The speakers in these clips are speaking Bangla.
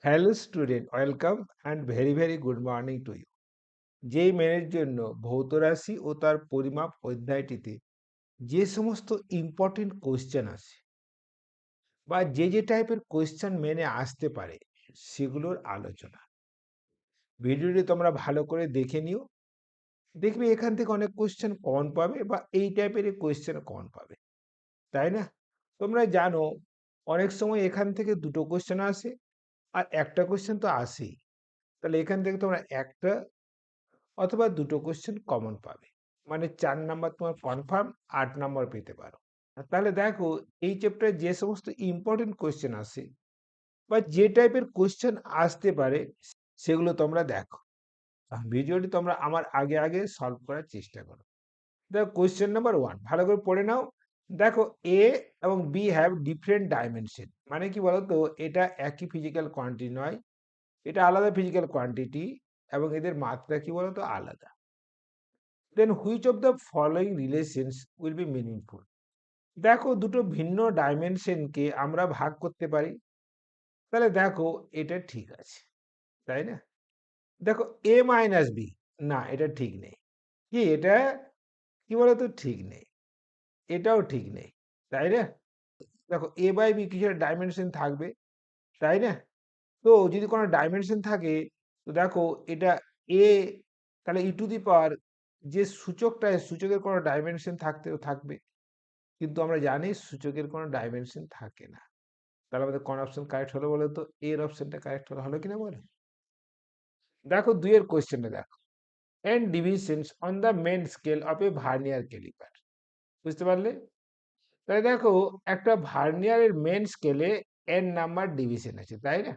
Hello student, welcome and very very good morning to you. যেই মেনের জন্য ভৌত রাশি ও তার পরিমাপ অধ্যায়টিতে যে সমস্ত ইম্পর্টেন্ট কোয়েশ্চেন আছে বা যে টাইপের কোয়েশ্চেন মেনে আসতে পারে সেগুলোর আলোচনা। ভিডিওটি তোমরা ভালো করে দেখে নিও, দেখবে এখান থেকে অনেক কোয়েশ্চেন কমন পাবে বা এই টাইপের কোয়েশ্চেন কমন পাবে, তাই না? তোমরা জানো অনেক সময় এখান থেকে দুটো কোয়েশ্চেন আসে আর একটা কোয়েশ্চেন তো আসেই। তাহলে এখান থেকে তোমরা একটা অথবা দুটো কোশ্চেন কমন পাবে, মানে 4 নাম্বার তোমার কনফার্ম, 8 নাম্বার পেতে পারো। তাহলে দেখো, এই চ্যাপ্টারে যে সমস্ত ইম্পর্টেন্ট কোশ্চেন আসে বা যে টাইপের কোশ্চেন আসতে পারে সেগুলো তোমরা দেখো। ভিডিওটি তোমরা আমার আগে আগে সলভ করার চেষ্টা করো। দেখো, কোশ্চেন নাম্বার 1 ভালো করে পড়ে নাও। দেখো, এ এবং বি হ্যাভ ডিফারেন্ট ডাইমেনশন, মানে কি বলতো, এটা একই ফিজিক্যাল কোয়ান্টিটি নয়, এটা আলাদা ফিজিক্যাল কোয়ান্টিটি এবং এদের মাত্রা কি বলতো আলাদা। then which of the following relations will be meaningful? দেখো, দুটো ভিন্ন ডাইমেনশনকে আমরা ভাগ করতে পারি, তাহলে দেখো এটা ঠিক আছে, তাই না? দেখো, a মাইনাস বি, না এটা ঠিক নেই। কি এটা, কি বলতো, ঠিক নেই, এটাও ঠিক নেই, তাই না? দেখো, a বাই বি কিছু ডাইমেনশন থাকবে, তাই না? তো যদি কোনো ডাইমেনশন থাকে, তো দেখো এটা a, তাহলে ই টু দি পাওয়ার যে সূচকটা, সূচকের কোনো ডাইমেনশন থাকবে, কিন্তু আমরা জানি সূচকের কোনো ডাইমেনশন থাকে না। তাহলে আমাদের কোন অপশন কারেক্ট হলো বলো তো? এর অপশনটা কারেক্ট হলো কিনা বলো? দেখো, 2 এর কোয়েশ্চেনটা দেখো। N divisions on the main scale of a vernier calliper. বুঝতে পারলে? তাহলে দেখো, একটা ভার্নিয়ারের মেন স্কেলে এন নাম্বার ডিভিশন আছে, তাই না?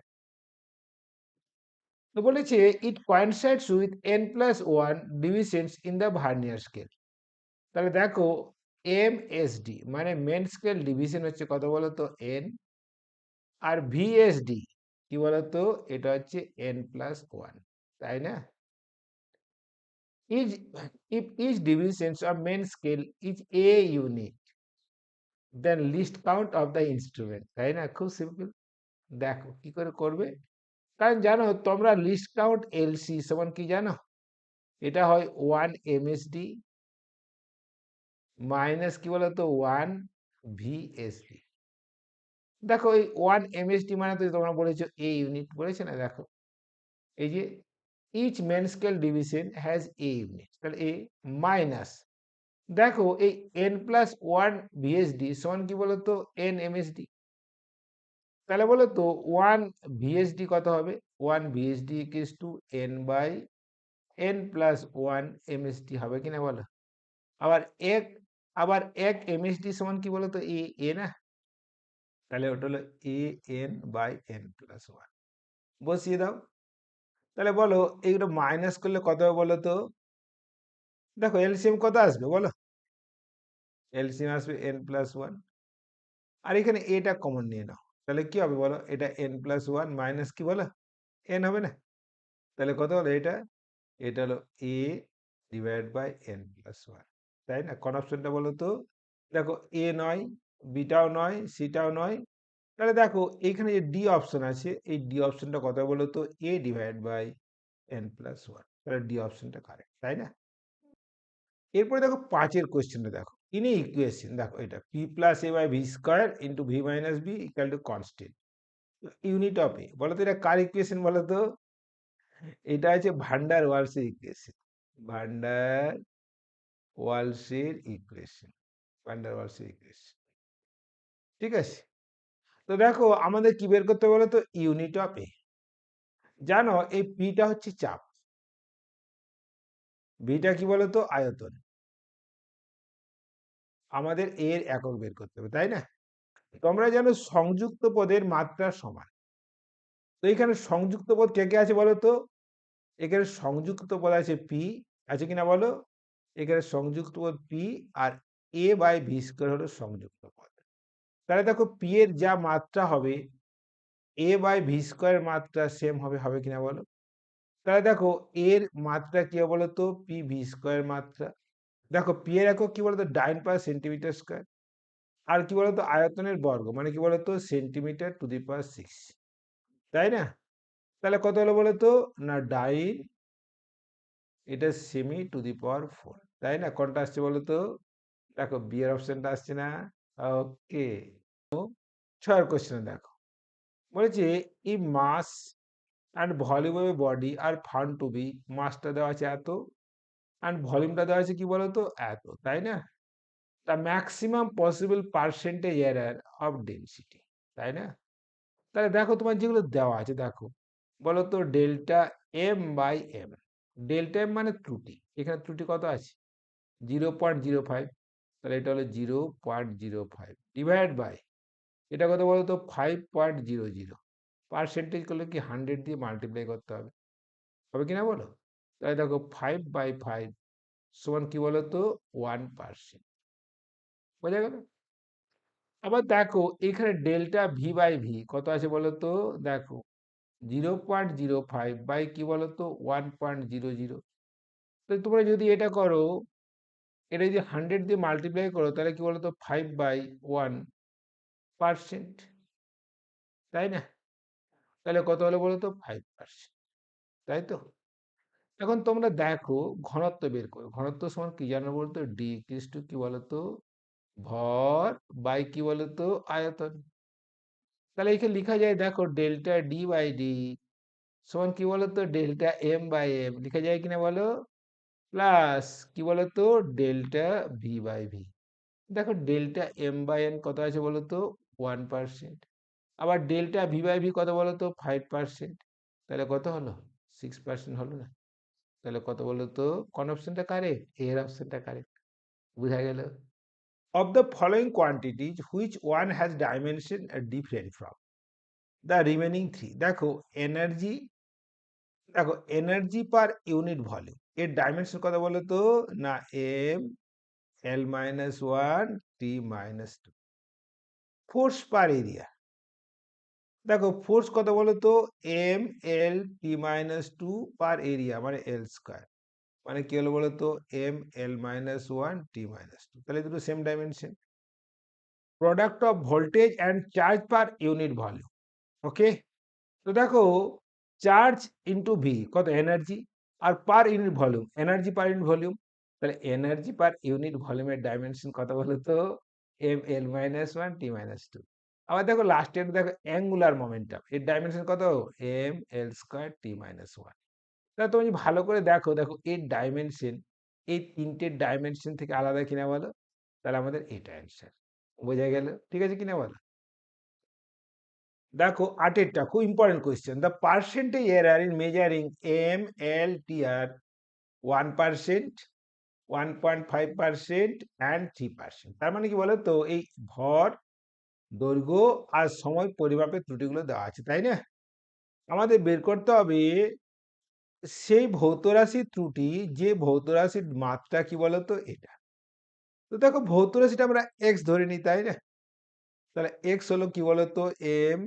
তো বলেছে it coincides with N plus one divisions in the vernier scale. তাহলে দেখো, এম এস ডি মানে মেন স্কেল ডিভিশন হচ্ছে কত বলো তো? এন। আর ভিএসডি কি বলতো? এটা হচ্ছে এন প্লাস ওয়ান, তাই না? Is if each divisions of main scale is a unit, then least count of the instrument, তাই না? খুব সিম্পল। দেখো কি করে করবে, কারণ জানো তোমরা লিস্ট কাউন্ট এলসি সমান কি জানো? এটা হয় 1 MSD মাইনাস কি বলতো 1 VSD। দেখো, এই 1 MSD মানে তো তোমরা বলেছো এ ইউনিট, বলেছে না? দেখো, এই যে each main scale division has a unit, তাহলে এ মাইনাস, দেখো এই এন প্লাস ওয়ান ভিএসডি সমান কি বলতো? N MSD. তাহলে বলো তো 1 VSD কত হবে? 1 VSD equals to n by N plus 1 MSD হবে কিনা বলো? আবার এক আবার 1 MSD সমান কি বলতো? এ না? তাহলে ওটা হলো a n by N plus one. বসিয়ে দাও। তাহলে বলো, এইগুলো মাইনাস করলে কত হবে বলো তো? দেখো, এলসিএম কত আসবে বলো? এলসিএম আসবে এন প্লাস ওয়ান, আর এখানে এটা কমন নিয়ে নাও, তাহলে কি হবে বলো? এটা এন প্লাস ওয়ান মাইনাস কি বলো? এন হবে না? তাহলে কত হলো এটা? এটা হলো A divide by N plus one, তাই না? কোন অপশনটা বলো তো? দেখো, এ নয়, বিটাও নয়, সিটাও নয়। তাহলে দেখো, এইখানে যে ডি অপশন আছে, এই ডি অপশনটা কত বলো তো? A divide by N plus one, তাহলে ডি অপশনটা কারেক্ট, তাই না? এরপরে দেখো, 5-এর কোয়েশ্চেনটা দেখো। ইন এ ইকুয়েশন, দেখো এটা P plus A by V square into V minus B equal to constant unit of A, বলো তো এটা কার ইকুয়েশন বলো তো? এটা হচ্ছে ভান্ডার ওয়ালসের ইকুয়েশন। ভান্ডার ওয়ালসের ইকুয়েশন, ভান্ডার ওয়ালসের ইকুয়েশন, ঠিক আছে? তো দেখো, আমাদের কি বের করতে বলো তো? ইউনিট অফ এ। জানো, এই পিটা হচ্ছে চাপ, বিটা কি বলো তো? আয়তন। আমাদের এর একক বের করতে হবে, তাই না? তোমরা জানো সংযুক্ত পদের মাত্রা সমান। তো এখানে সংযুক্ত পদ কে কে আছে বলো তো? এখানে সংযুক্ত পদ আছে পি, আছে কিনা বলো? এখানে সংযুক্ত পদ পি, আর এ বাই ভি স্কোয়ার হলো সংযুক্ত পদ। তাহলে দেখো, পি এর যা মাত্রা হবে এ বাই ভি স্কোয়ার মাত্রা সেম হবে, হবে কিনা বলো? তাহলে দেখো, এর মাত্রা কি হবে বলো তো? পি ভি স্কোয়ার মাত্রা। দেখো, পি এর একক কি বলতো? ডাইন পার সেন্টিমিটার স্কোয়ার। আর কি বলতো? আয়তনের বর্গ, মানে কি বলতো? সেন্টিমিটার টু দি পাওয়ার 6, তাই না? তাহলে কত হলো বলো তো? না ডাইন এটা সেমি টু দি পাওয়ার 4, তাই না? কোনটা আসছে বলো তো? দেখো বি এর অপশনটা আসছে না? ওকে। 6 কোশ্চেনে দেখো। বলেছে if mass and volume of a body are found to be, মাসটা দেওয়া আছে এত and ভলিউমটা দেওয়া আছে কি বলতো? এত, তাই না? the maximum possible percentage error of density, তাই না? তাহলে দেখো তোমার যেগুলো দেওয়া আছে দেখো, বলতো delta M by M. Delta m মানে ত্রুটি, এখানে ত্রুটি কত আছে? 0.05, তাহলে এটা হলো 0.05 ডিভাইড বাই এটা কত বলতো? 5.00। পার্সেন্টেজ করলে কি 100 দিয়ে মাল্টিপ্লাই করতে হবে, হবে কিনা বলো? তাহলে দেখো 5/5 সমান কি বলতো? 1%। বোঝা গেল? আবার দেখো এখানে ডেল্টা ভি বাই ভি কত আছে বলতো? দেখো 0.05 বাই কি বলতো? 1.00। তো তোমরা যদি এটা করো, এটা যদি 100 দিয়ে মাল্টিপ্লাই করো তাহলে কি বলতো? 5/1%, তাই না? তাহলে কত হলো বলতো? 5%, তাই তো? এখন তোমরা দেখো ঘনত্ব বের করো। ঘনত্ব সমান কি জানো বলতো? ডি ইকুয়ালস টু কি বলতো? ভর বাই কি বলতো? আয়তন। তাহলে এখানে লিখা যায় দেখো ডেল্টা ডি বাই ডি সমান কি বলতো? ডেল্টা এম বাই এম লিখা যায় কিনা বলো? প্লাস কি বলতো? Delta v by v. দেখো ডেল্টা এম বাই এন কত আছে বলতো? 1%। আবার ডেল্টা ভি বাই ভি কত বলতো? 5%। তাহলে কত হলো? 6% হলো না? তাহলে কত বলতো? কোন অপশনটা কারেক্ট? এর অপশনটা কারেক্ট। বুঝা গেল? Of the following quantities which one has dimension different from the remaining three. দেখো এনার্জি, দেখো এনার্জি পার ইউনিট ভলিউম এর ডাইমেনশন কত বলতো? না এম L-1 T-2। ফোর্স পার এরিয়া, দেখো ফোর্স কত বলতো? M L T-2 পার এরিয়া মানে এল স্কয়ার, মানে কি হলো বলতো? M L-1 T-2, তাহলে দুটো same dimension. Product of voltage and charge per unit volume. Okay, তো দেখো চার্জ ইন্টু ভি কত? এনার্জি, আর per unit volume energy per unit volume, তাহলে এনার্জি পার ইউনিট ভলিউমের ডাইমেনশন কত বলতো? M L-1 T-2। আবার দেখো লাস্টের দেখো অ্যাঙ্গুলার মোমেন্টাম এর ডাইমেনশন কত? M L² T-1। তাহলে তুমি ভালো করে দেখো, দেখো এর ডাইমেনশন এই তিনটে ডাইমেনশন থেকে আলাদা কিনা বলো? তাহলে আমাদের এটা অ্যান্সার। বোঝা গেল? ঠিক আছে কিনা বলো? দেখো আটেরটা খুব important question. The percentage error in measuring MLTR 1%, 1.5% and 3%। তার মানে কি বলতো? এই ভর, দৈর্ঘ্য আর সময় পরিমাপের ত্রুটিগুলো দেওয়া আছে, তাই না? আমাদের বের করতে হবে সেই ভৌত রাশির ত্রুটি যে ভৌত রাশির মাত্রা কি বলতো? এটা। তো দেখো ভৌত রাশিটা আমরা এক্স ধরে নিই, তাই না? তাহলে এক্স হলো কি বলতো? M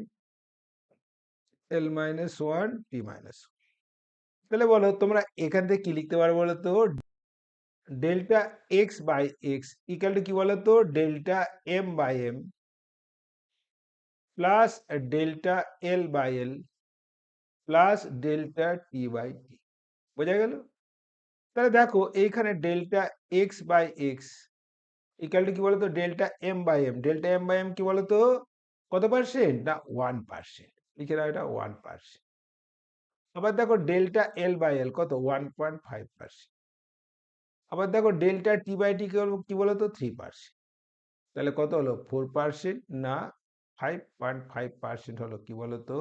L-1 T-1। তাহলে বলো তোমরা এখান থেকে কি লিখতে পারো বলো তো? Delta X by X equal to কি বলতো? Delta M by M plus delta L by L plus delta T by T. বোঝা গেল? তাহলে দেখো এইখানে delta X by X equal to কি বলতো? Delta M by M. Delta M by M কি বলতো? কত পার্সেন্ট? না 1%। লিখে দাও এটা 1%। আবার দেখো ডেল্টা এল বাই এল কত? 1.5%। আবার দেখো ডেল্টা টি বাই টি কি বলতো? 3%। তাহলে কত হলো? 4%। না 5.5% হলো কি বলতো?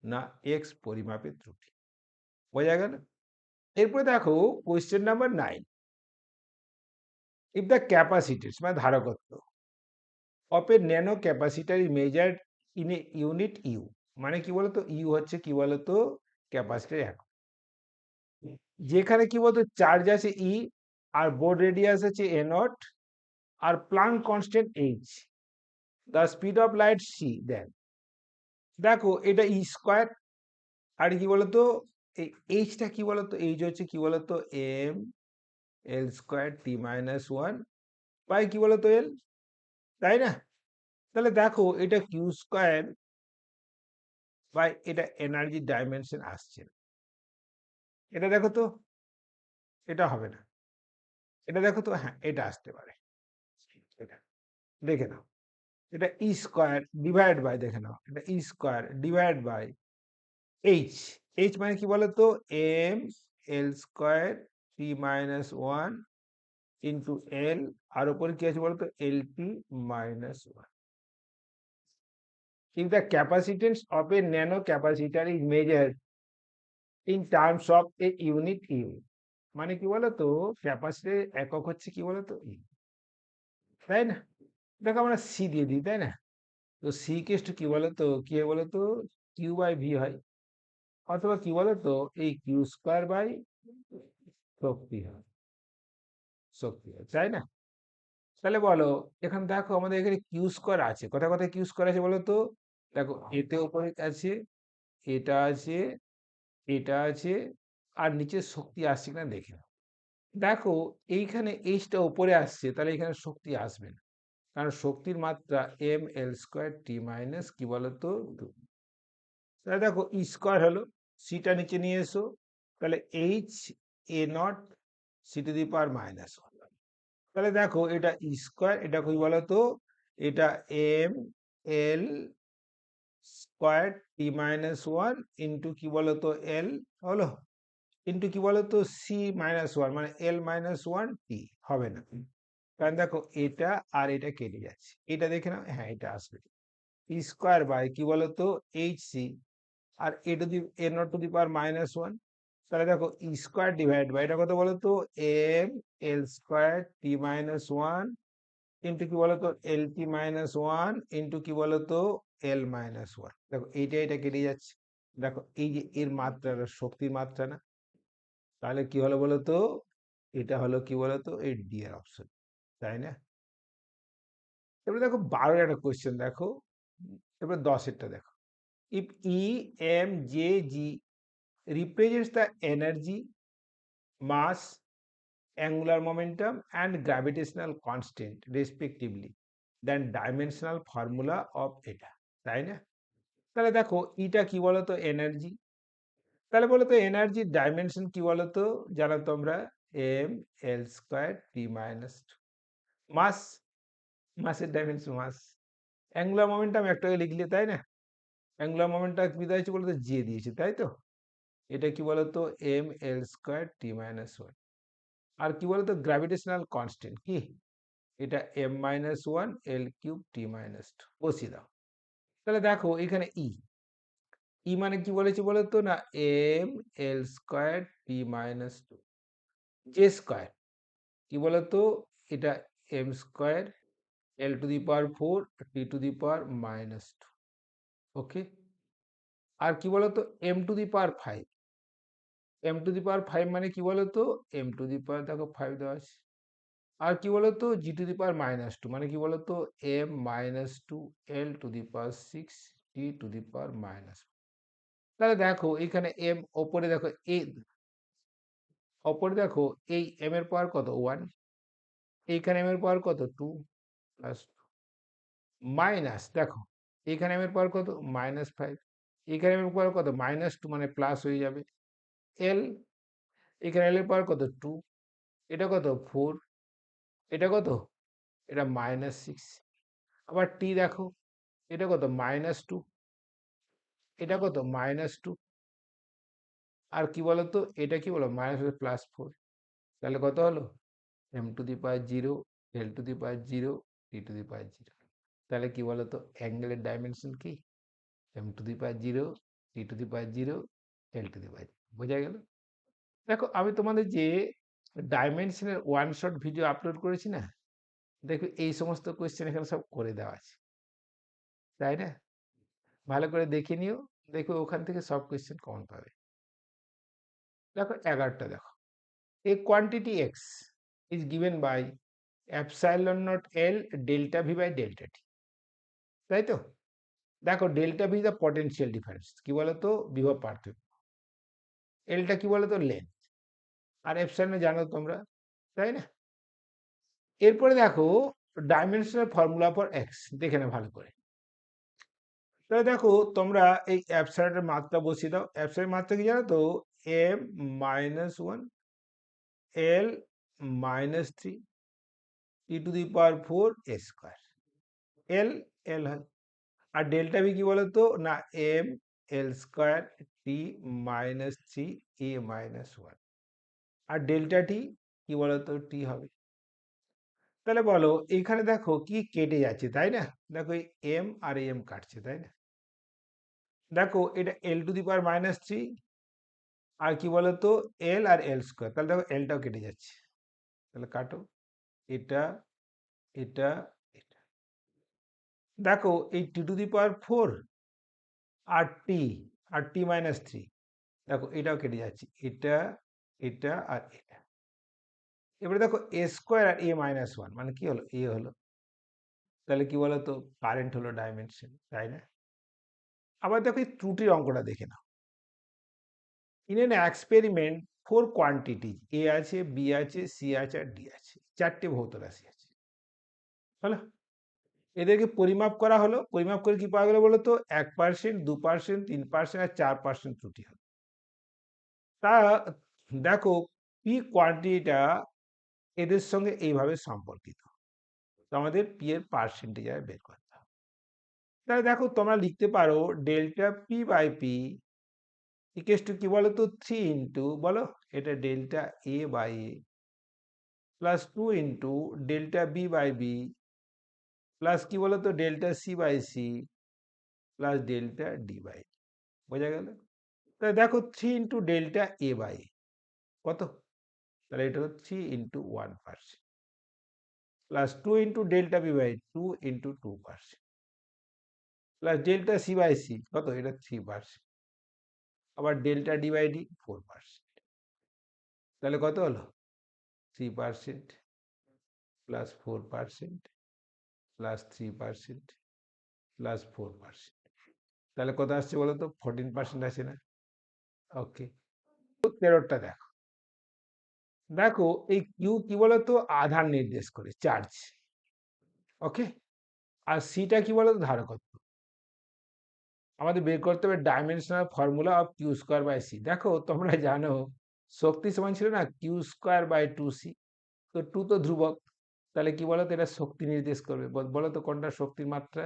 না এক্স পরিমাপের ত্রুটি। বোঝা গেল? এরপরে দেখো question number 9। If the capacitance মানে ধারকত্ব of a nano capacitor is measured in a unit U, মানে কি বলতো? ইউ হচ্ছে কি বলতো? ক্যাপাসিটার একক। যেখানে কি বলতো? চার্জ আছে ই, আর বোর্ড রেডিয়াস আছে এ নট, আর Planck constant H, the speed of light C, then দেখো এটা ই স্কোয়ার, আর কি বলতো? এই এইচটা কি বলতো? এইচ হচ্ছে কি বলতো? M L² T-1 বাই কি বলতো? এল, তাই না? তাহলে দেখো এটা কিউ স্কোয়ার বা এটা এনার্জি ডাইমেনশন আসছে না। এটা দেখো তো, এটা হবে না। এটা দেখো তো, হ্যাঁ এটা আসতে পারে। এটা দেখে নাও, এটা ই স্কোয়ার ডিভাইড বাই, দেখে নাও এটা ই square divide by H. H মানে কি বলতো, এম এল স্কোয়ার টি মাইনাস ওয়ান ইন্টু এল, আর উপরে কি আছে বলতো, এল টি minus one. If the capacitance of a nano capacitor is measured in terms of a unit U, মানে কি বলতো, ক্যাপাসিটর একক হচ্ছে কি বলতো, ই, তাই না? দেখো আমরা সি দিয়ে দিই, তাই না? তো সি কেস কি বলতো, কি হয় বলতো, কিউ বাই ভি হয়, অথবা কি বলতো, এই কিউ স্কোয়ার বাই শক্তি হয়, শক্তি হয়, তাই না? তাহলে বলো, এখানে দেখো আমাদের এখানে কিউ স্কোয়ার আছে, কোথায় কোথায় কিউ স্কোয়ার আছে বলো তো, দেখো এতে উপরে আছে, এটা আছে, এটা আছে, আর নিচে শক্তি আসছে কিনা দেখে নাও। দেখো এইখানে এইচটা উপরে আসছে, তাহলে এখানে শক্তি আসবে না, কারণ শক্তির মাত্রা এম এল স্কোয়ার টি মাইনাস কি বলতো 2। তাহলে দেখো ই স্কোয়ার হলো, সিটা নিচে নিয়ে এসো, তাহলে h a naught c to the power minus one. তাহলে দেখো এটা ই স্কোয়ার, এটা কি বলতো, এটা এম এল স্কোয়ার টি মাইনাস ওয়ান ইন্টু কি বলতো এল হলো, ইন্টু কি বলতো সি মাইনাস ওয়ান, মানে এল মাইনাস ওয়ান টি, হবে না, কারণ দেখো এটা আর এটা কেটে যাচ্ছে, এটা দেখে নাও, হ্যাঁ এটা আসবে, ই স্কোয়ার বাই কি বলতো এইচ সি, আর a to the a naught to the power minus one. তাহলে দেখো ই স্কোয়ার ডিভাইড বাই এটা কত বলতো, এম এল স্কোয়ার টি মাইনাস ওয়ান ইন্টু কি বলতো এল টি মাইনাস ওয়ান ইন্টু কি বলতো এল মাইনাস ওয়ান। দেখো এইটা এটা কেটে যাচ্ছে, দেখো এই যে এর মাত্রাটা শক্তির মাত্রা না, তাহলে কি হলো বলতো, এটা হলো কি বলতো এই ডি এর অপশন, তাই না? এবারে দেখো 12 একটা কোয়েশ্চেন দেখো, এবার 10-এরটা দেখো। If e m j g represents the energy, mass, angular momentum and gravitational constant respectively, then dimensional formula of এটা, তাই না? তাহলে দেখো এটা কি বলতো এনার্জি, তাহলে বলতো এনার্জির ডাইমেনশন কি বলতো, জানো তোমরা, এম এল স্কোয়ার টি মাইনাস, মাস, মাসের ডাইমেনশন মাস, অ্যাঙ্গুলার মোমেন্টাম একটাকে লিখলে, তাই না? অ্যাঙ্গুলার মোমেন্টাম কি দিয়েছে বলতো, জে দিয়েছে, তাই তো? এটা কি বলতো এম এল স্কোয়ার টি মাইনাস ওয়ান। আর কি বলতো গ্র্যাভিটেশনাল কনস্ট্যান্ট কি, এটা M minus one L cube T minus two, বসিয়ে দাও। তাহলে দেখো এখানে ই, ই মানে কি বলেছে বলতো না, এম এল স্কোয়ার টি মাইনাস টু, জে স্কোয়ার কি বলতো, এটা M square L to the power four T to the power minus two, okay. আর কি বলতো M to the power five, M to the power five মানে কি বলতো, এম টু দি পাওয়ার দেখো ফাইভ দেওয়া আছে। আর কি বলতো G to the power minus two মানে কি বলতো, M minus two L to the power six T to the power minus. তাহলে দেখো এখানে এম ওপরে দেখো, এই ওপরে দেখো এই এম এর পাওয়ার কত ওয়ান, এইখানে এম এর পাওয়ার কত টু, প্লাস মাইনাস দেখো এখানে এম এর পাওয়ার কত মাইনাস ফাইভ, এখানে এম এর পাওয়ার কত মাইনাস টু, মানে প্লাস হয়ে যাবে এল, এখানে এল এর পাওয়ার কত টু, এটা কত ফোর, এটা কত, এটা মাইনাস সিক্স। আবার টি দেখো, এটা কত মাইনাস টু, এটা কত মাইনাস টু, আর কি বলতো এটা কি বলো মাইনাস প্লাস ফোর। তাহলে কত হলো M to the power zero L to the power zero T to the power zero. তাহলে কি বলতো অ্যাঙ্গেলের ডাইমেনশন কি, M to the power zero T to the power zero L to the power, বোঝা গেল? দেখো আমি তোমাদের যে ডাইমেনশনের ওয়ান শট ভিডিও আপলোড করেছি না, দেখো এই সমস্ত কোয়েশ্চেন এখানে সব করে দেওয়া আছে, তাই না? ভালো করে দেখে নিও, দেখো ওখান থেকে সব কোয়েশ্চেন কমন পাবে। দেখো 11টা দেখো, a quantity x is given by epsilon naught L delta V by delta T, তাই তো? দেখো ডেল্টা ভি দা পটেনশিয়াল ডিফারেন্স, কি বলতো বিভব পার্থক্য, এলটা কি বলতো লেন্থ, আর এপসাইলন জানো তোমরা, তাই না? এরপরে দেখো ডাইমেনশনাল ফর্মুলা ফর এক্স, দেখে না ভালো করে। তাহলে দেখো তোমরা এই অ্যাপসাইডের মাত্রা বসিয়ে দাও। অ্যাপসাইডের মাত্রা কি জানো তো? m-1 l-3 t⁴ square. এল এল হয়। আর ডেল্টা বি কি বলতো না? M l square t-3 a-1। আর ডেল্টা টি কি বলতো? টি হবে। তাহলে বলো এখানে দেখো কি কেটে যাচ্ছে, তাই না? দেখো এই এম আর এম কাটছে, তাই না? দেখো এটা l⁻³ আর কি বলতো এল আর এল স্কয়ার। তাহলে দেখো এলটাও কেটে যাচ্ছে, তাহলে কাটো। এটা এটা এটা দেখো এই t⁴ আর t-3 দেখো এটাও কেটে যাচ্ছে, এটা এটা আর এটা। এবারে দেখো এ স্কোয়ার আর a-1 মানে কি হলো? এ হলো। তাহলে কি বলতো? কারেন্ট হলো ডাইমেনশন, তাই না? আবার দেখো এই ত্রুটির অঙ্কটা দেখে নাও। ইন এন এক্সপেরিমেন্ট 4 কোয়ান্টিটিজ এ আছে, বি আছে, সি আছে আর ডি আছে। 4টে ভৌত রাশি আছে, হলো। এদেরকে পরিমাপ করা হলো। পরিমাপ করে কি পাওয়া গেল বলো তো? 1%, 2%, 3% আর 4% ত্রুটি হলো। তা দেখো পি কোয়ান্টিটিটা এদের সঙ্গে এইভাবে সম্পর্কিত। তো আমাদের পি এর পার্সেন্টেজ বের করতে হবে। তাহলে দেখো তোমরা লিখতে পারো delta p by p equals to কি বলতো? 3 ইন্টু বলো এটা delta a by a plus 2 into delta b by b plus কি বলতো? Delta c by c plus delta D by d. বোঝা গেল? তাহলে দেখো 3 into delta a by a কত? তাহলে এটা হলো 3 into 1% plus 2 into delta b by 2 into 2% plus delta c by C কত? এটা 3%। আবার ডেল্টা ডি বাই ডি 4%। তাহলে কত হলো? 3% প্লাস 4% প্লাস 3% প্লাস 4%। তাহলে কত আসছে বলো তো? 14% আসে না? ওকে। 13টা দেখো। দেখো এই কিউ কি বলতো? আধান নির্দেশ করে, চার্জ। ওকে। আর সিটা কি বলতো? ধারকত্ব। আমাদের বের করতে হবে dimensional formula of q square by c. দেখো তোমরা জানো শক্তি সমান ছিল না কিউ স্কোয়ার বাই 2c। তো 2 তো ধ্রুবক, তাহলে কি বলতো? এটা শক্তি নির্দেশ করবে। বলো তো কোনটা শক্তির মাত্রা?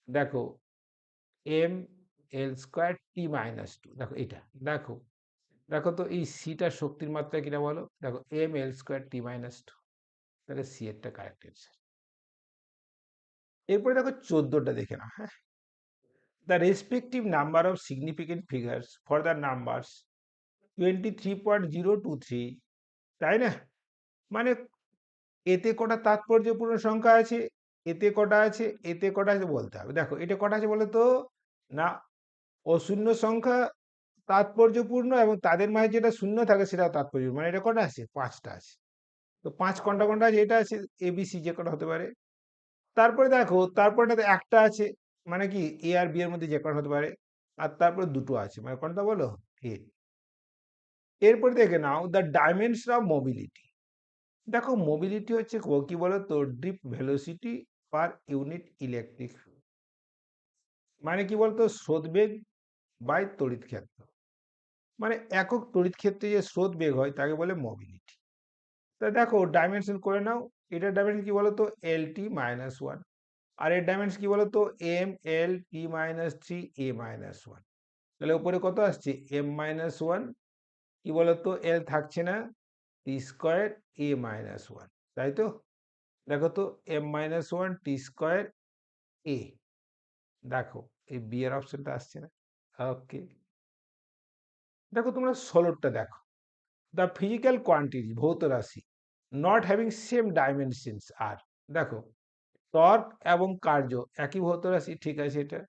দেখো এম এল স্কোয়ার t-2। দেখো এটা দেখো, দেখো তো এই সিটা শক্তির মাত্রা কিনা বলো? দেখো এম এল স্কোয়ার t-2। তাহলে সি এরটা কারেক্ট অ্যান্সার। এরপরে দেখো 14টা দেখে নাও। হ্যাঁ, the respective number of significant figures for the numbers 23.023, তাই না? মানে এতে কটা তাৎপর্যপূর্ণ সংখ্যা আছে, এতে কটা আছে, এতে কটা আছে বলতে হবে। দেখো এটা কটা আছে বলো তো? না, অশূন্য সংখ্যা তাৎপর্যপূর্ণ এবং তাদের মাঝে যেটা শূন্য থাকে সেটা তাৎপর্য, মানে এটা কটা আছে? 5টা আছে। তো 5 কোনটা কোনটা আছে? এটা আছে এবিসি, যে কটা হতে পারে। তারপরে দেখো তারপরটাতে একটা আছে, মানে কি এ আর বি এর মধ্যে যে কটা হতে পারে। আর তারপরে দুটো আছে, মানে কোনটা বলো? এ। এরপর দেখে নাও দ্য ডাইমেনশন অফ মোবিলিটি। দেখো মোবিলিটি হচ্ছে কি বলতো? Drift velocity per unit electric, মানে কি বলতো? স্রোতবেগ বাই তড়িৎ ক্ষেত্র। মানে একক তড়িৎ ক্ষেত্রে যে স্রোত বেগ হয় তাকে বলে মোবিলিটি। তা দেখো ডাইমেনশন করে নাও। এটার ডাইমেনশন কি বলতো? LT-1। আর এর ডাইমেনশন কি বলতো? MLT-3 A-1। তাহলে উপরে কত আসছে? M-1। কি বলতো? এল থাকছে না, t² A-1, তাই তো? দেখো তো M-1 t² A। দেখো এই বি এর অপশনটা আসছে না? ওকে। দেখো তোমরা 16টা দেখো। দ্য ফিজিক্যাল কোয়ান্টিটি ভৌত রাশি নট হ্যাভিং সেম ডাইমেনশনস আর। দেখো টর্ক এবং কার্য একই ভৌত রাশি, ঠিক আছে। এটা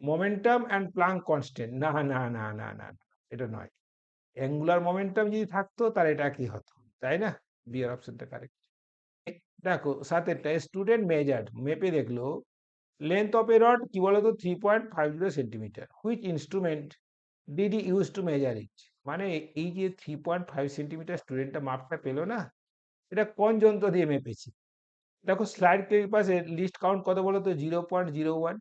মোমেন্টাম অ্যান্ড প্লাঙ্ক কনস্ট্যান্ট, না না না না না, এটা নয়। অ্যাঙ্গুলার মোমেন্টাম যদি থাকতো তাহলে এটা কি হতো, তাই না? বি এর অপশনটা কারেক্ট। দেখো 7টা স্টুডেন্ট মেজার্ড, মেপে দেখলো লেন্থ অফ এ রড কি বলতো? 3.50 centimetre. Which instrument did he use to measure it? মানে এই যে 3.5 সেন্টিমিটার স্টুডেন্টটা মাপটা পেলো না, এটা কোন যন্ত্র দিয়ে মেপেছে? দেখো স্লাইড পাশে লিস্ট কাউন্ট কত বলো তো? 0.01।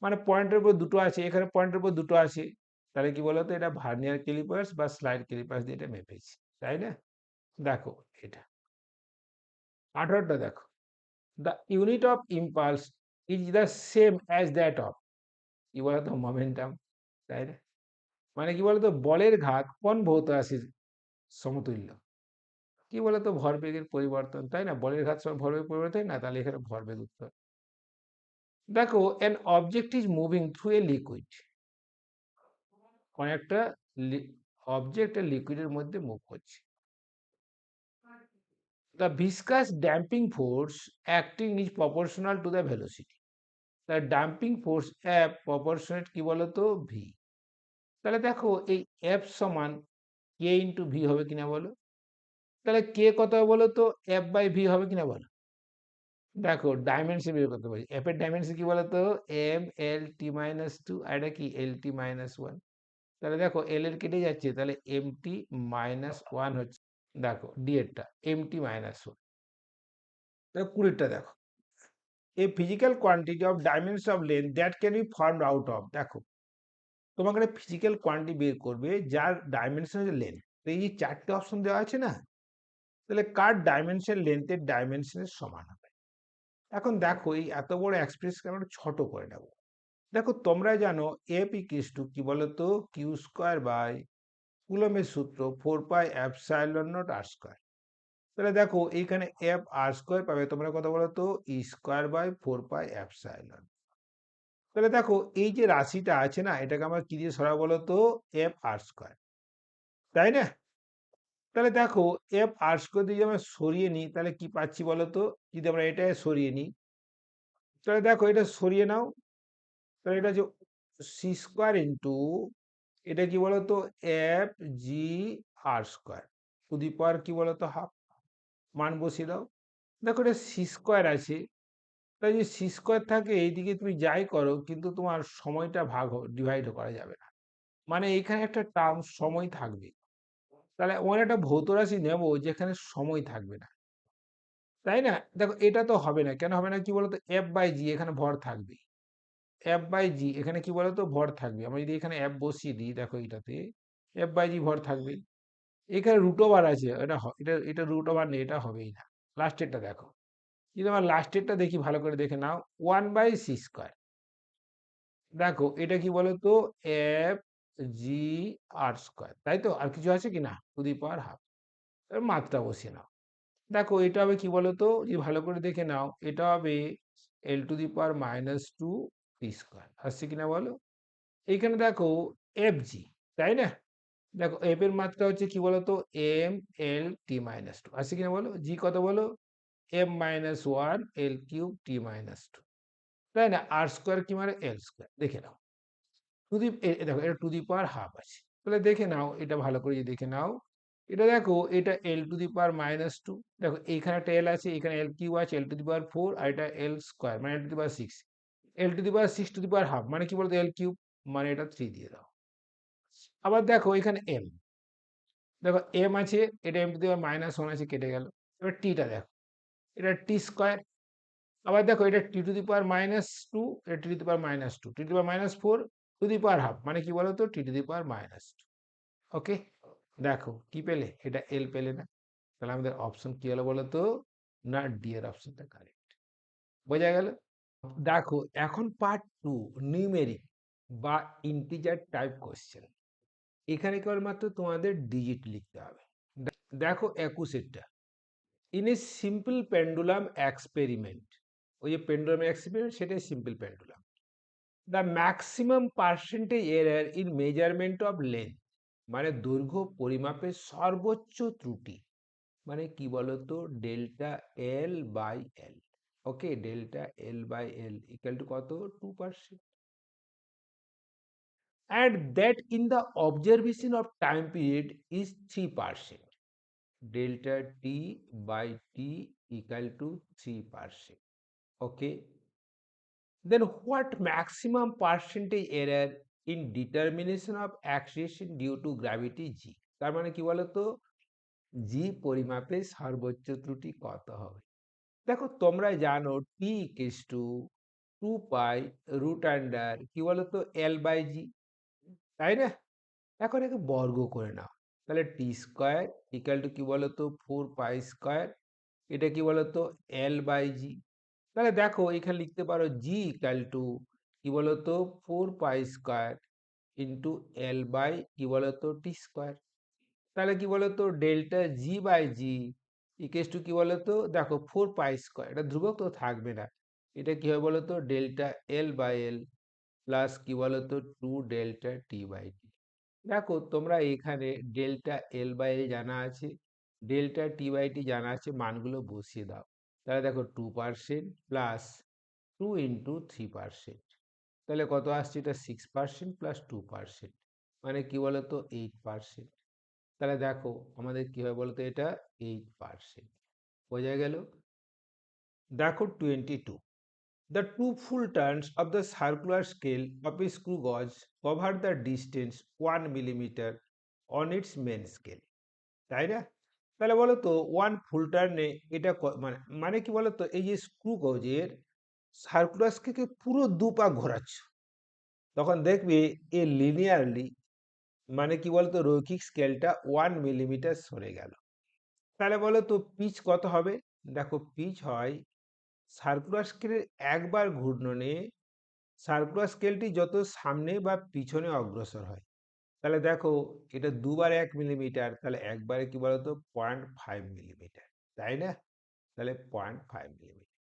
মানে পয়েন্টের উপর দুটো আছে, এখানে পয়েন্টের উপর দুটো আছে, তাহলে কি বলতো এটা ভার্নিয়ার ক্যালিপার্স বা স্লাইড ক্যালিপার্স দিয়ে এটা মেপেছি, তাই না? দেখো এটা 18টা দেখো, the unit of impulse is the same as that of, কি বলতো মোমেন্টাম, তাই না? মানে কি বলতো বলের ঘাত কোন ভৌত রাশির সমতুল্য, কি বলতো ভরবেগের পরিবর্তন, তাই না? বলের ঘাত সময় ভরবেগ পরিবর্তন, না তাহলে এখানে ভরবেগ উত্তর। দেখো an object is moving through a liquid, কোন একটা অবজেক্ট লিকুইডের মধ্যে মুভ করছে, the viscous damping force acting is proportional to the velocity, the damping force F proportionate কি বলতো v, তাহলে দেখো এই F সমান k ইন্টু v হবে কিনা বলো, তাহলে k কত হবে বলো তো, F বাই v হবে কিনা বলো। দেখো ডাইমেনশন বের করতে পারি, F এর ডাইমেনশন কি বলতো m l t minus two, আর এটা কি l t মাইনাস ওয়ান, তাহলে দেখো এল এর কেটে যাচ্ছে, তাহলে এম টি মাইনাস ওয়ান হচ্ছে, দেখো ডি এরটা এম টি মাইনাস ওয়ান। দেখো 20টা দেখো, a physical quantity of dimension of length that can be formed out of, দেখো তোমাকে একটা ফিজিক্যাল কোয়ান্টিটি বের করবে যার ডাইমেনশন হচ্ছে লেন্থ, তো এই যে 4টে অপশন দেওয়া আছে না, তাহলে কার ডাইমেনশন লেন্থের ডাইমেনশনের সমান হবে। এখন দেখো এই এত বড় এক্সপ্রেসকে আমরা ছোট করে নেব। দেখো তোমরা জানো এফ ইকুয়ালস টু কি বলতো কিউ স্কোয়ার বাই কুলম্বের সূত্র 4 pi epsilon naught r square. তাহলে দেখো এইখানে এফ আর স্কোয়ার পাবে তোমরা কত বলো তো ই স্কোয়ার বাই 4 পাই এপসাইলন। তাহলে দেখো এই যে রাশিটা আছে না, এটাকে আমরা কি দিয়ে সরাবো বলো তো এফ আর স্কোয়ার, তাই না? তাহলে দেখো এফ আর স্কোয়ার দিয়ে যদি আমরা সরিয়ে নিই তাহলে কি পাচ্ছি বলো তো, যদি আমরা এটা সরিয়ে নিই, তাহলে দেখো এটা সরিয়ে নাও, তাহলে এটা হচ্ছে সি স্কোয়ার ইন্টু, এটা কি বলতো F G R square to the power কি বলতো হাফ, মান বসিয়ে দাও। দেখো এটা সি স্কোয়ার আছে, তাই যদি সি স্কোয়ার থাকে এইদিকে তুমি যাই করো কিন্তু তোমার সময়টা ডিভাইড করা যাবে না, মানে এখানে একটা টার্ম সময় থাকবে, তাহলে ওখানে একটা ভৌত রাশি নেবো যেখানে সময় থাকবে না, তাই না? দেখো এটা তো হবে না, কেন হবে না কি বলতো এফ বাই জি এখানে ভর থাকবে, এফ বাই জি এখানে কি বলতো ভর থাকবে, আমরা যদি এখানে এফ বসিয়ে দিই দেখো এটাতে এফ বাই জি ভর থাকবে, এখানে রুট ওভার আছে, এটা এটা রুট ওভার নেই, এটা হবেই না। লাস্টেরটা দেখো, যদি আমার লাস্টেরটা দেখি ভালো করে দেখে নাও, 1/c², দেখো এটা কি বলতো এফ জি আর স্কোয়ার, তাই তো? আর কিছু আছে কি না, টু দি পাওয়ার হাফ, মাত্রা বসিয়ে নাও। দেখো এটা হবে কি বলতো, যদি ভালো করে দেখে নাও এটা হবে L to the power minus two P square, আসছে কিনা বলো। এইখানে দেখো এফ জি, তাই না? দেখো এফ এর মাত্রা হচ্ছে কি বলতো এম এল টি মাইনাস টু, আসছে কিনা বলো। জি কত বলো M minus one L cube T minus two, তাই না? আর স্কোয়ার কি মানে এল স্কোয়ার, দেখে নাও টু দি, দেখো এটা টু দি পাওয়ার হাফ আছে, তাহলে দেখে নাও এটা ভালো করে যদি দেখে নাও, এটা দেখো এটা L to the power minus two, দেখো এইখানে একটা এল আছে, এখানে এল কিউ আছে এল টু দি পাওয়ার ফোর, আর এটা এল স্কোয়ার মানে L to the power six, L to the power six to the power half মানে কি বলতো এল কিউব, মানে এটা থ্রি দিয়ে দাও। আবার দেখো এখানে এম, দেখো এম আছে, এটা m to the power minus one আছে, কেটে গেল। এবার টিটা দেখো, এটা টি স্কোয়ার, আবার দেখো এটা T to the power minus two, এটা T to the power minus two, T to the power minus four to the power half মানে কি বলতো T to the power minus two. Okay, দেখো কি পেলে, এটা এল পেলে না, তাহলে আমাদের অপশন কি হলো বলো তো, না ডি এর অপশনটা কারেক্ট। বোঝা গেল? দেখো এখন পার্ট টু, নিউমেরিক বা ইন্টিজার টাইপ কোশ্চেন। এখানে কেবলমাত্র তোমাদের ডিজিট লিখতে হবে। দেখো 21 in a simple pendulum experiment, ওই যে পেন্ডুলাম এক্সপেরিমেন্ট সেটাই simple pendulum, the maximum percentage error in measurement of length, মানে দৈর্ঘ্য পরিমাপের সর্বোচ্চ ত্রুটি, মানে কি বলতো delta L by l. Okay, delta L by l equal to কত, 2%, and that in the observation of time period is 3%, delta t by t equal to 3%. Okay, then what maximum percentage error in determination of acceleration due to gravity g, তার মানে কি বলতো জি পরিমাপে সর্বোচ্চ ত্রুটি কত হবে। দেখো তোমরা জানো টি ইকুয়ালস টু 2 পাই √ কি বলতো L/G, তাই না? এখন একে বর্গ করে নাও, তাহলে T² = কি বলতো 4 পাই² এটা কি বলতো L/G। তাহলে দেখো এখানে লিখতে পারো G কি বলতো 4 পাই² ইন্টু L/কি বলতো T²। তাহলে কি বলতো ডেল্টা G/G কি বলতো দেখো 4 পাই² এটা ধ্রুবক তো থাকবে না, এটা কি হবে বলতো ডেল্টা L/L প্লাস কি বলতো 2 ডেল্টা T/T। দেখো তোমরা এখানে ডেল্টা L/L জানা আছে, ডেল্টা T/T জানা আছে, মানগুলো বসিয়ে দাও। তাহলে দেখো 2% প্লাস 2 × 3%, তাহলে কত আসছে, এটা 6% প্লাস 2%, মানে কি বলতো 8%। তাহলে দেখো আমাদের কি হয় বলতো এটা 8%। বোঝা গেল? দেখো 22, the two full turns of the circular scale of a screw gauge cover the distance 1 mm on its main scale, তাই না? তাহলে বলো তো ওয়ান ফুল টার্নে এটা মানে মানে কি বলতো এই যে স্ক্রু গজের সার্কুলার স্কেলকে পুরো 2 পা ঘোরাচ্ছ, তখন দেখবে এ লিনিয়ারলি মানে কি বলতো রৈখিক স্কেলটা 1 মিলিমিটার সরে গেল। তাহলে বলো তো পিচ কত হবে? দেখো পিচ হয় সার্কুলার স্কেলের একবার ঘূর্ণনে সার্কুলার স্কেলটি যত সামনে বা পিছনে অগ্রসর হয়, তাহলে দেখো এটা দুবার 1 মিলিমিটার, তাহলে একবারে কি বলতো 0.5 মিলিমিটার, তাই না? তাহলে 0.5 millimetre.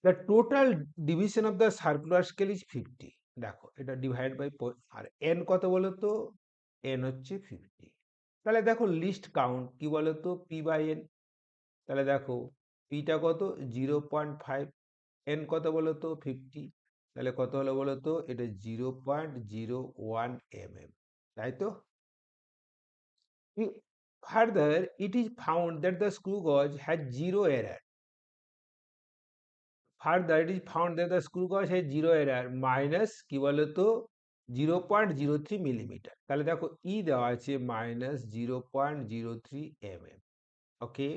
The total division of the circular scale is 50। দেখো এটা ডিভাইড বাই, আর এন কত বলতো, এন হচ্ছে 50। তাহলে দেখো লিস্ট কাউন্ট কি বলতো P/N, তাহলে দেখো পিটা কত 0.5, এন কত বলতো 50, তাহলে কত হলো বলতো এটা 0.01 mm, তাই তো? Further, it is found that the screw gauge has zero error. Further, it is found that the screw gauge has zero error minus কি বলতো 0.03 মিলিমিটার। তাহলে দেখো ই দেওয়া আছে -0.03 mm। Okay,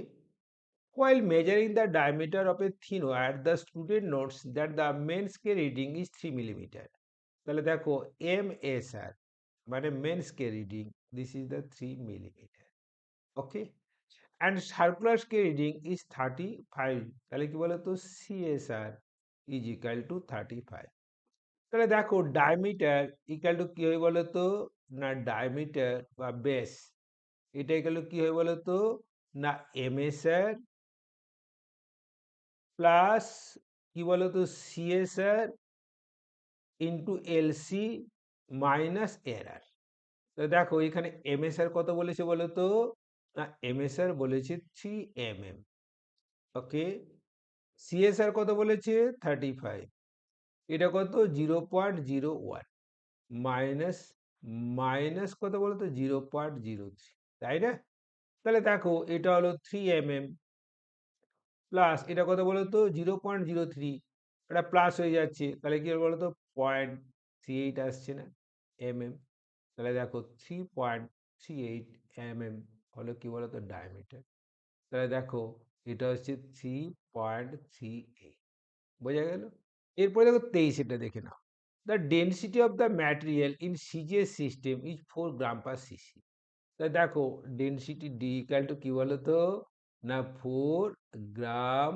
while measuring the diameter of a thin wire, the student notes that the main scale reading is 3 mm। তাহলে দেখো MSR মানে main scale reading, this is the 3 millimetre. Okay, and circular scale reading is 35, তাহলে কি বলতো CSR is equal to 35। তাহলে দেখো ডায়ামিটার ইকুয়াল টু কি হয় বলতো না ডায়ামিটার বা বেস, এটা ইকুয়াল টু কি হয় বলতো না MSR প্লাস কি বলতো CSR into LC minus error. তো দেখো এখানে MSR কত বলেছে বলতো না MSR বলেছে 3 mm। ওকে, CSR কত বলেছে 35, এটা কত 0.01 মাইনাস মাইনাস কত বলতো 0.03, তাই না? তাহলে দেখো এটা হলো 3 mm প্লাস এটা কত বলতো 0.03, এটা প্লাস হয়ে যাচ্ছে, তাহলে কি হবে বলতো 0.38 আসছে না mm। তাহলে দেখো 3.38 mm হলো কি বলতো ডায়ামিটার। তাহলে দেখো এটা হচ্ছে 3.38। বোঝা গেল? এরপরে দেখো 23 এটা দেখে নাও। The density of the material in CGS system is 4 গ্রাম/সিসি। তা দেখো ডেনসিটি ডি ইকাল টু কি বলতো না 4 গ্রাম/,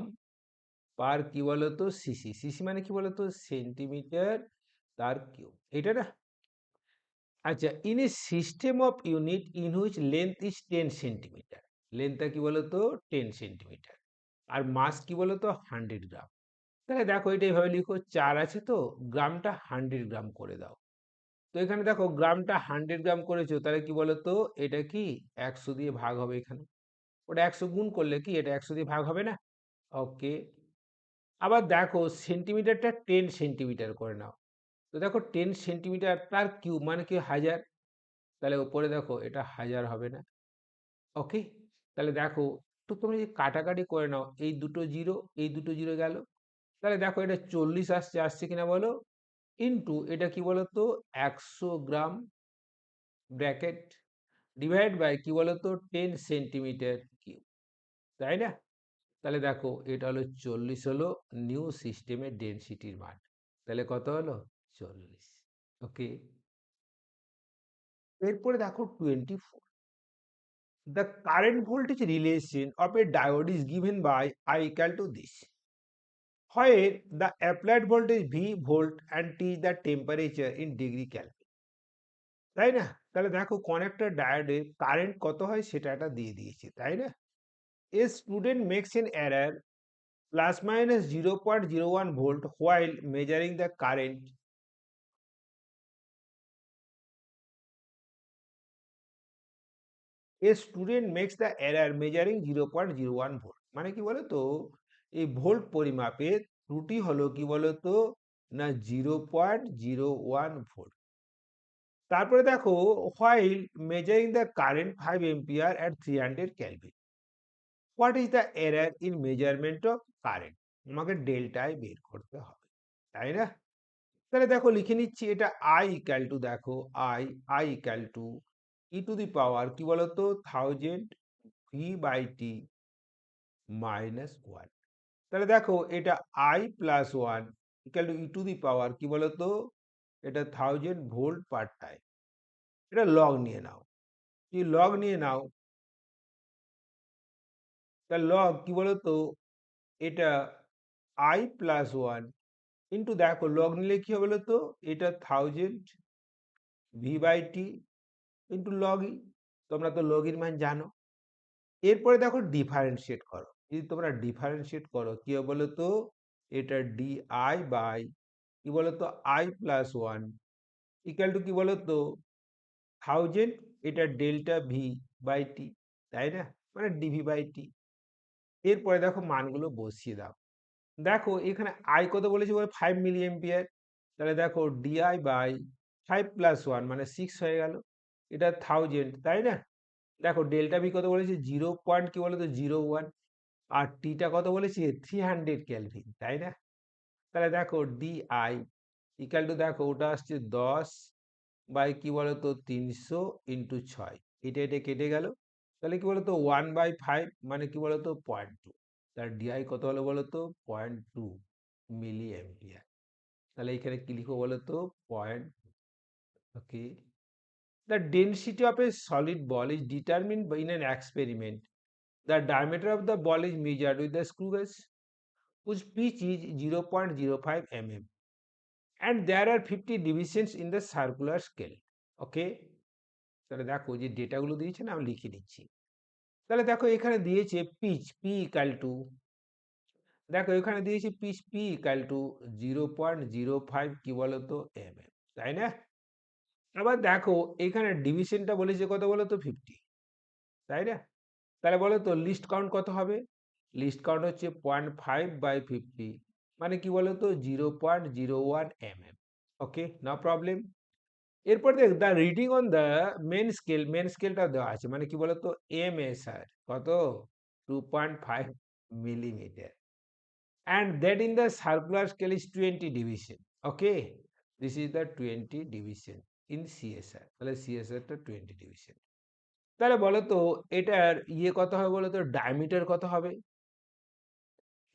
কি বলতো সিসি, সিসি মানে কি বলতো সেন্টিমিটার তার কিউব, এটা না? আচ্ছা, in a system of unit in which length is 10 centimetre, লেন্থটা কি বলতো 10 সেন্টিমিটার, আর মাস কি বলতো 100 গ্রাম। তাহলে দেখো এটা এইভাবে লিখো, 4 আছে তো গ্রামটা 100 গ্রাম করে দাও। তো এখানে দেখো গ্রামটা 100 গ্রাম করেছো, তাহলে কি বলতো এটা কি 100 দিয়ে ভাগ হবে, এখানে ওটা 100 গুণ করলে কি এটা 100 দিয়ে ভাগ হবে না? ওকে, আবার দেখো সেন্টিমিটারটা 10 সেন্টিমিটার করে নাও। তো দেখো 10 সেন্টিমিটার তার কিউব মানে কি 1000, তাহলে উপরে দেখো এটা 1000 হবে না? ওকে, তাহলে দেখো তো তুমি যদি কাটাকাটি করে নাও, এই দুটো জিরো এই দুটো জিরো গেল, তাহলে দেখো এটা 40 আসছে, আসছে কিনা বলো, ইন্টু এটা কি বলতো 100 গ্রাম ব্র্যাকেট ডিভাইড বাই কি বলতো 10 সেন্টিমিটার কিউব, তাই না? তাহলে দেখো এটা হলো 40 হলো নিউ সিস্টেমের ডেনসিটির মান। তাহলে কত হলো? 40। ওকে, এরপরে দেখো 24, the current voltage relation of a diode is given by I equal to this, where the applied voltage V volt and T is the temperature in degree Kelvin, তাই না? তাহলে দেখো কনেক্টর ডায়োডে কারেন্ট কত হয় সেটা একটা দিয়ে দিয়েছে, তাই না? A student makes an error plus minus 0.01 volt while measuring the current. A student makes the error measuring 0.01 volt, মানে কি বলো তো, এই ভোল্ট পরিমাপে ত্রুটি হলো কি বলো তো, না 0.01 ভোল্ট। তারপরে দেখো while measuring the current 5 ampere at 300 kelvin, what is the error in measurement of current? আমাকে ডেল্টায় বের করতে হবে, তাই না? তাহলে দেখো লিখে নিচ্ছি, এটা আই ইকাল টু, দেখো I equal to E to the power কি বলতো 1000 V by T minus one. তাহলে দেখো এটা I plus one equal to E to the power কি বলতো, এটা 1000 ভোল্ট পার টাইম। এটা লগ নিয়ে নাও, কি লগ নিয়ে নাও, তা লগ কি বলতো, এটা আই প্লাস ওয়ান ইন্টু, দেখো লগ নিলে কি হবে বলতো, এটা 1000 V by T into log E, তোমরা তো লগ এর মান জানো। এরপরে দেখো ডিফারেন্সিয়েট করো, যদি তোমরা ডিফারেন্সিয়েট করো কি হবে বলতো, এটা ডি আই বাই কি বলতো I plus one equal to কি বলতো 1000, এটা ডেল্টা ভি বাই টি, তাই না? মানে ডিভি বাই টি। এরপরে দেখো মানগুলো বসিয়ে দাও, দেখো এখানে আই কত বলেছি বলে 5 মিলি এম্পিয়ার, তাহলে দেখো ডিআই বাই 5 প্লাস 1 মানে 6 হয়ে গেল, এটা 1000, তাই না? দেখো ডেল্টা ভি কত বলেছে 0. কি বলতো 01, আর টিটা কত বলেছে 300 কেলভিন, তাই না? তাহলে দেখো ডিআই ইকাল টু, দেখো ওটা আসছে 10 বাই কি বলতো 300 × 6, এটা কেটে গেল, তাহলে কি বলতো 1/5 মানে কি বলতো 0.2, তার ডিআই কত হলো বলতো 0.2 মিলি এম্পিয়ার। তাহলে এখানে কি লিখবো বলতো 0. ওকে, the density of a solid ball is determined in an experiment. The diameter of the ball is measured with the screw gauge whose pitch is 0.05 mm, and there are 50 divisions in the circular scale. Okay, তাহলে দেখো যে ডেটাগুলো দিয়েছে না, আমি লিখে দিচ্ছি। তাহলে দেখো এখানে দিয়েছে পিচ পি ইকাল টু, দেখো এখানে দিয়েছে পিচ পি ইকাল টু 0.05 কি বলতো এম এম, তাই না? আবার দেখো এখানে ডিভিশনটা বলেছে কত বলতো 50, তাই না? তাহলে বলো তো লিস্ট কাউন্ট কত হবে? লিস্ট কাউন্ট হচ্ছে 0.5/50, মানে কি বলতো 0.01 mm। ওকে, নো প্রবলেম। এরপর দেখ the reading on the main স্কেলটা দেওয়া আছে, মানে কি বলতো এম এস আর কত 2.5 millimetre, and that in the circular scale is 20 division. Okay, this is the 20 division in CSR, তাহলে CSR টা 20 ডিভিশন। তাহলে বলো তো এটার ইয়ে কত হবে বলো তো, ডায়ামিটার কত হবে?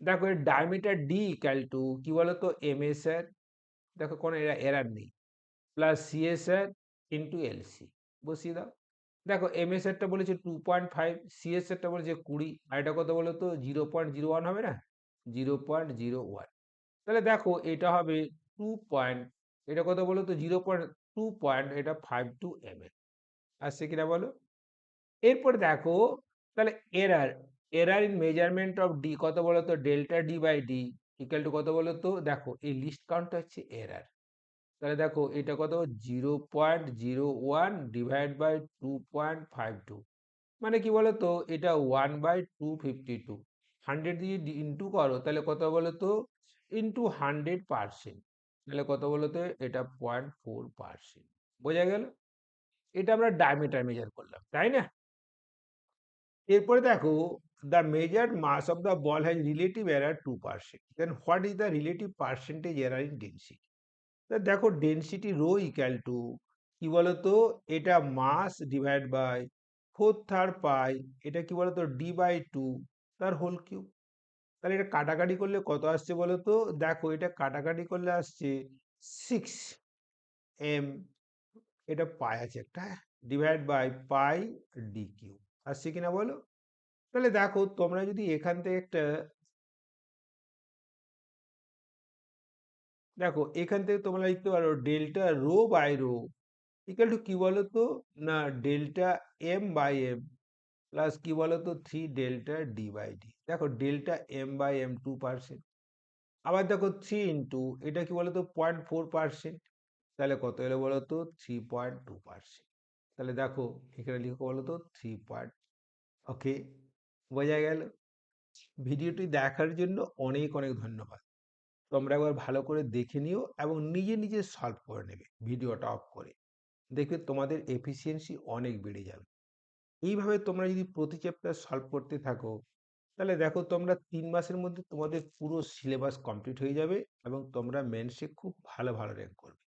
দেখো এর ডায়ামিটার ডি ইকাল টু কি বলতো এম এস আর, দেখো কোনো এরার নেই, প্লাস সিএসআর ইন্টু এলসি, বসিয়ে দাও। দেখো এম এস আরটা বলেছে 2.5, সিএসআরটা বলেছে 20, আর এটা কত বলতো 0.01 হবে না, 0.01। তাহলে দেখো এটা হবে 2 পয়েন্ট, এটা কত বলো তো 0.2 এটা 52 mm, আসছে কিনা বলো? এরপর দেখো তাহলে error, error in measurement of D কত বলো তো delta D by D equal to কত বলো তো, দেখো এই লিস্ট কাউন্টটা হচ্ছে এরার, তাহলে দেখো এটা কত 0.01 ডিভাইড বাই 2.52, মানে কি বলতো এটা 1/252, 100 দিয়ে ইন্টু করো তাহলে কত বলতো ইন্টু 100%, তাহলে কত বলতো এটা 0.4%। বোঝা গেল? এটা আমরা ডায়ামিটার মেজার করলাম, তাই না? এরপরে দেখো the measured mass of the ball has relative error 2%, then what is the relative percentage error in density? তা দেখো ডেনসিটি রো ইকাল টু কি বলতো, এটা মাস ডিভাইড বাই 4/3 পাই, এটা কি বলতো ডি বাই টু তার হোল কিউব। তাহলে এটা কাটাকাটি করলে কত আসছে বলো তো? দেখো এটা কাটাকাটি করলে আসছে 6 m, এটা পাই আছে একটা, হ্যাঁ, divide by pi D Q আসছে কিনা বলো? তাহলে দেখো তোমরা যদি এখান থেকে একটা, দেখো এখান থেকে তোমরা লিখতে পারো delta rho by rho equal to কি বলতো, না delta M by M plus কি বলতো 3 ডেল্টা ডি বাই ডি। দেখো ডেল্টা এম বাই এম 2%, আবার দেখো 3 ইন্টু এটা কি বলতো 0.4%, তাহলে কত এলো বলতো 3.2%। তাহলে দেখো এখানে লিখো বলতো 3. ওকে, বোঝা গেল? ভিডিওটি দেখার জন্য অনেক অনেক ধন্যবাদ। তোমরা একবার ভালো করে দেখে নিও এবং নিজে নিজে সলভ করে নেবে ভিডিওটা অফ করে, দেখবে তোমাদের এফিসিয়েন্সি অনেক বেড়ে যাবে। এইভাবে তোমরা যদি প্রতি চ্যাপ্টার সলভ করতে থাকো, তাহলে দেখো তোমরা 3 মাসের মধ্যে তোমাদের পুরো সিলেবাস কমপ্লিট হয়ে যাবে এবং তোমরা মেন্সে খুব ভালো ভালো র্যাঙ্ক করবে।